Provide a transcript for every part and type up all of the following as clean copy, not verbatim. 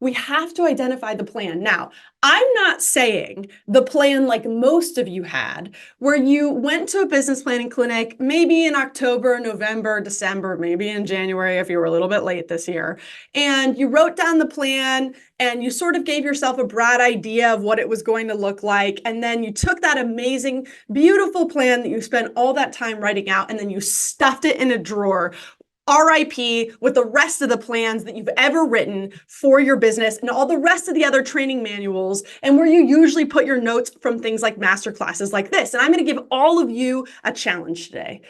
We have to identify the plan. Now, I'm not saying the plan like most of you had, where you went to a business planning clinic, maybe in October, November, December, maybe in January if you were a little bit late this year, and you wrote down the plan and you sort of gave yourself a broad idea of what it was going to look like. And then you took that amazing, beautiful plan that you spent all that time writing out, and then you stuffed it in a drawer, RIP, with the rest of the plans that you've ever written for your business and all the rest of the other training manuals, and where you usually put your notes from things like master classes like this. And I'm going to give all of you a challenge today.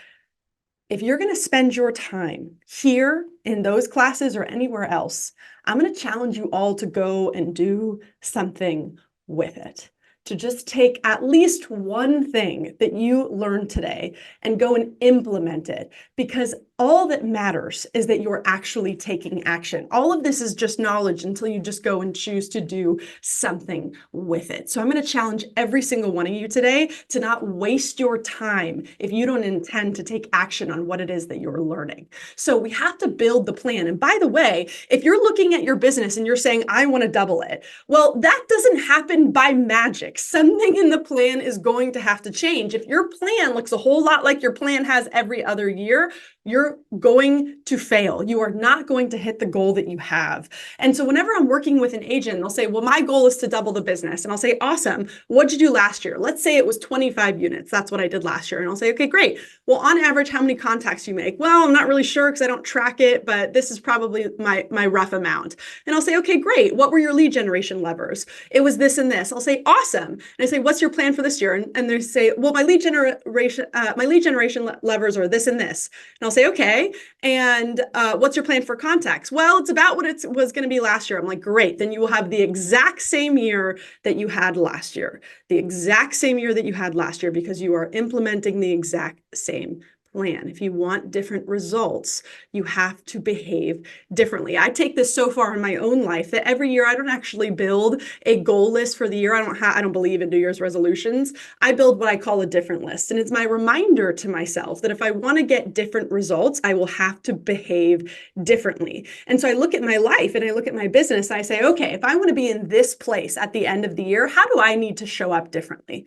If you're going to spend your time here in those classes or anywhere else, I'm going to challenge you all to go and do something with it. To just take at least one thing that you learned today and go and implement it, because all that matters is that you're actually taking action. All of this is just knowledge until you just go and choose to do something with it. So I'm going to challenge every single one of you today to not waste your time if you don't intend to take action on what it is that you're learning. So we have to build the plan. And by the way, if you're looking at your business and you're saying, I want to double it, well, that doesn't happen by magic. Something in the plan is going to have to change. If your plan looks a whole lot like your plan has every other year, you're going to fail. You are not going to hit the goal that you have. And so whenever I'm working with an agent, they'll say, well, my goal is to double the business. And I'll say, awesome. What'd you do last year? Let's say it was 25 units. That's what I did last year. And I'll say, okay, great. Well, on average, how many contacts do you make? Well, I'm not really sure because I don't track it, but this is probably my rough amount. And I'll say, okay, great. What were your lead generation levers? It was this and this. I'll say, awesome. And I say, what's your plan for this year? And they say, well, my lead generation levers are this and this. And I'll say, okay. And what's your plan for contacts? Well, it's about what it was going to be last year. I'm like, great. Then you will have the exact same year that you had last year. The exact same year that you had last year, because you are implementing the exact same plan. If you want different results, you have to behave differently. I take this so far in my own life that every year I don't actually build a goal list for the year. I don't believe in New Year's resolutions. I build what I call a different list. And it's my reminder to myself that if I want to get different results, I will have to behave differently. And so I look at my life and I look at my business. I say, okay, if I want to be in this place at the end of the year, how do I need to show up differently?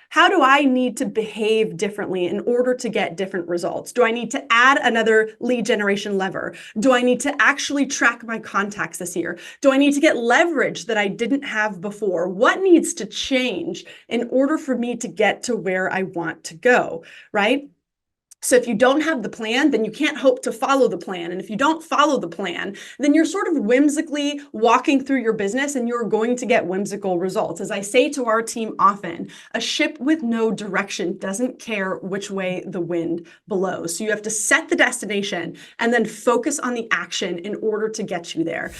How do I need to behave differently in order to get different results? Do I need to add another lead generation lever? Do I need to actually track my contacts this year? Do I need to get leverage that I didn't have before? What needs to change in order for me to get to where I want to go, right? So if you don't have the plan, then you can't hope to follow the plan. And if you don't follow the plan, then you're sort of whimsically walking through your business and you're going to get whimsical results. As I say to our team often, a ship with no direction doesn't care which way the wind blows. So you have to set the destination and then focus on the action in order to get you there.